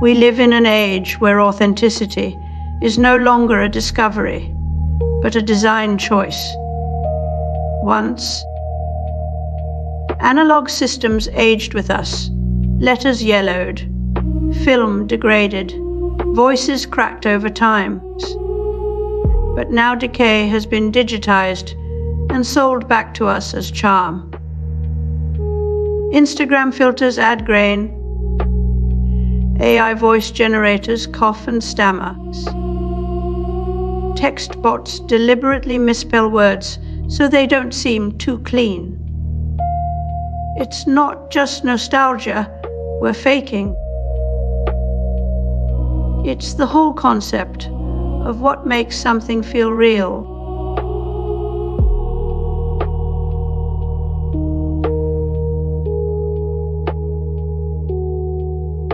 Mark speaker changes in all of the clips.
Speaker 1: We live in an age where authenticity is no longer a discovery, but a design choice. Once, analog systems aged with us, letters yellowed, film degraded, voices cracked over time. But now decay has been digitized and sold back to us as charm. Instagram filters add grain. AI voice generators cough and stammer. Text bots deliberately misspell words so they don't seem too clean. It's not just nostalgia we're faking. It's the whole concept of what makes something feel real.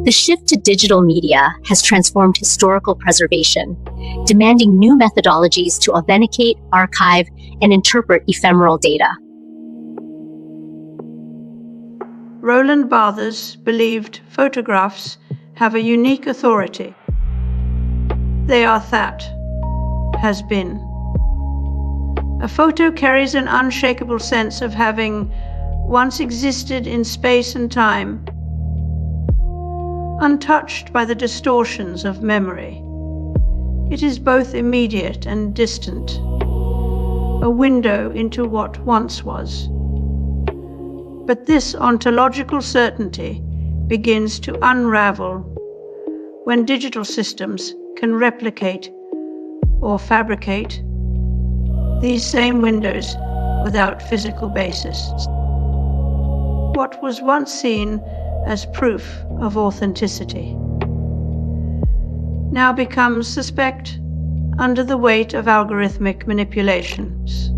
Speaker 2: The shift to digital media has transformed historical preservation, demanding new methodologies to authenticate, archive, and interpret ephemeral data.
Speaker 1: Roland Barthes believed photographs have a unique authority. They are that, has been. A photo carries an unshakable sense of having once existed in space and time, untouched by the distortions of memory. It is both immediate and distant, a window into what once was. But this ontological certainty begins to unravel when digital systems can replicate or fabricate these same windows without physical basis. What was once seen as proof of authenticity now becomes suspect under the weight of algorithmic manipulations.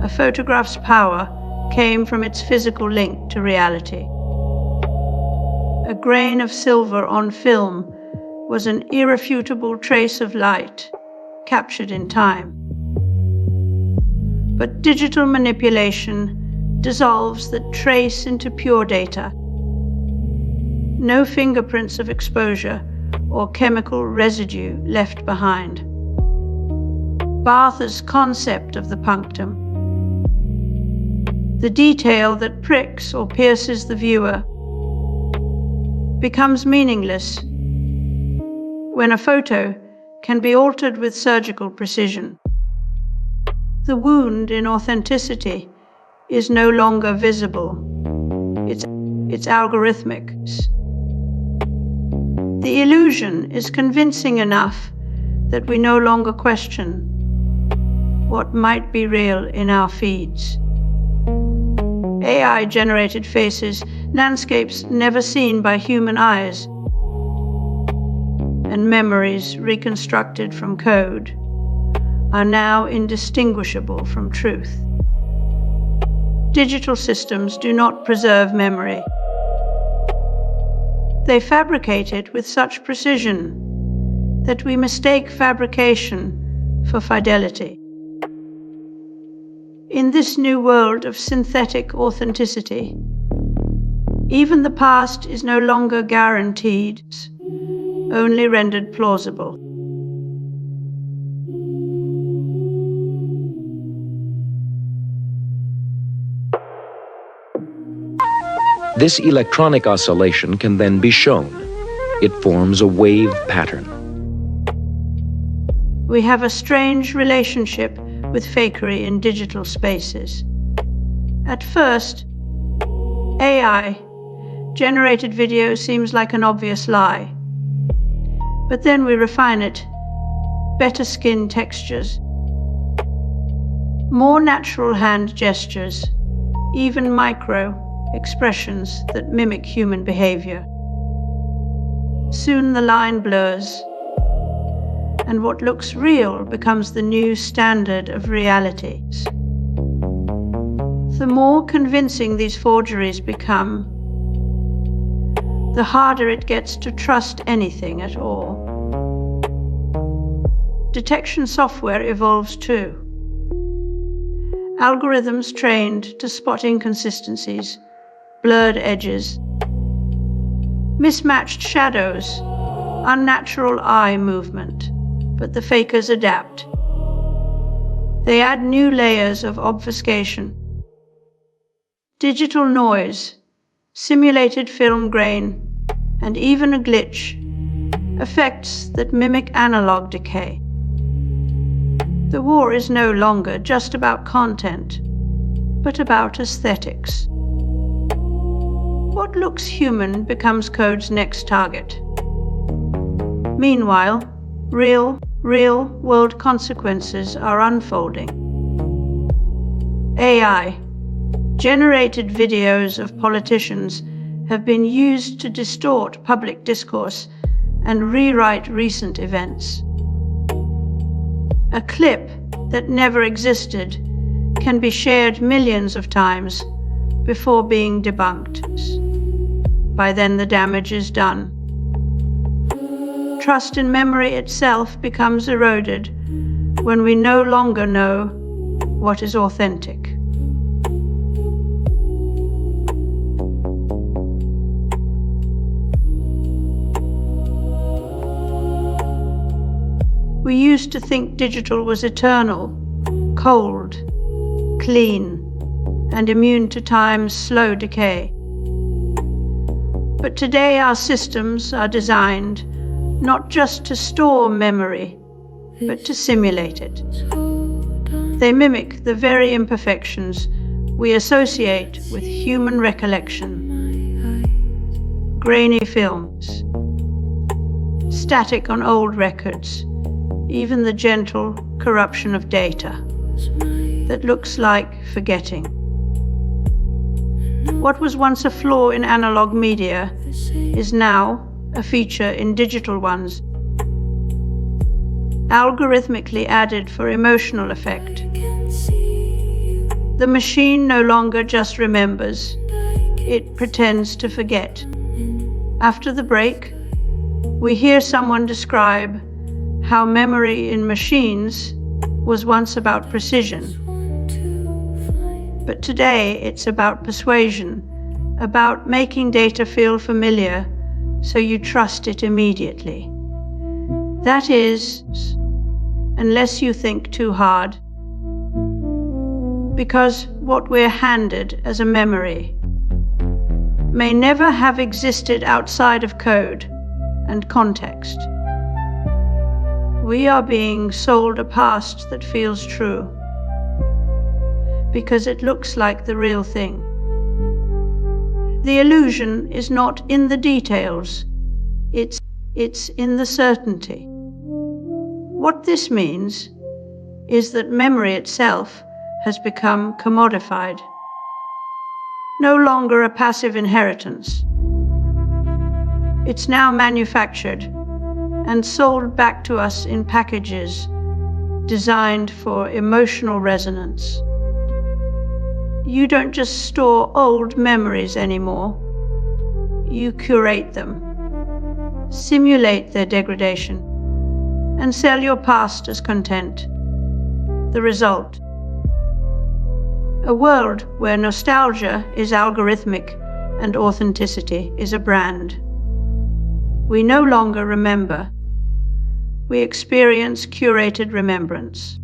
Speaker 1: A photograph's power came from its physical link to reality. A grain of silver on film was an irrefutable trace of light captured in time. But digital manipulation dissolves the trace into pure data. No fingerprints of exposure or chemical residue left behind. Barthes' concept of the punctum, the detail that pricks or pierces the viewer, becomes meaningless when a photo can be altered with surgical precision. The wound in authenticity is no longer visible. It's algorithmic. The illusion is convincing enough that we no longer question what might be real in our feeds. AI-generated faces, landscapes never seen by human eyes, and memories reconstructed from code are now indistinguishable from truth. Digital systems do not preserve memory. They fabricate it with such precision that we mistake fabrication for fidelity. In this new world of synthetic authenticity, even the past is no longer guaranteed, only rendered plausible.
Speaker 3: This electronic oscillation can then be shown. It forms a wave pattern.
Speaker 1: We have a strange relationship with fakery in digital spaces. At first, AI-generated video seems like an obvious lie. But then we refine it. Better skin textures, more natural hand gestures, even micro expressions that mimic human behavior. Soon the line blurs, and what looks real becomes the new standard of reality. The more convincing these forgeries become, the harder it gets to trust anything at all. Detection software evolves too. Algorithms trained to spot inconsistencies, blurred edges, mismatched shadows, unnatural eye movement, but the fakers adapt. They add new layers of obfuscation. Digital noise, simulated film grain, and even a glitch, effects that mimic analog decay. The war is no longer just about content, but about aesthetics. What looks human becomes code's next target. Meanwhile, real-world consequences are unfolding. AI, generated videos of politicians, have been used to distort public discourse and rewrite recent events. A clip that never existed can be shared millions of times before being debunked. By then, the damage is done. Trust in memory itself becomes eroded when we no longer know what is authentic. We used to think digital was eternal, cold, clean, and immune to time's slow decay. But today our systems are designed not just to store memory, but to simulate it. They mimic the very imperfections we associate with human recollection. Grainy films, static on old records, even the gentle corruption of data that looks like forgetting. What was once a flaw in analog media is now a feature in digital ones, algorithmically added for emotional effect. The machine no longer just remembers, it pretends to forget. After the break, we hear someone describe how memory in machines was once about precision. But today it's about persuasion, about making data feel familiar so you trust it immediately. That is, unless you think too hard. Because what we're handed as a memory may never have existed outside of code and context. We are being sold a past that feels true, because it looks like the real thing. The illusion is not in the details, it's in the certainty. What this means is that memory itself has become commodified, no longer a passive inheritance. It's now manufactured and sold back to us in packages designed for emotional resonance. You don't just store old memories anymore. You curate them, simulate their degradation, and sell your past as content. The result: a world where nostalgia is algorithmic and authenticity is a brand. We no longer remember. We experience curated remembrance.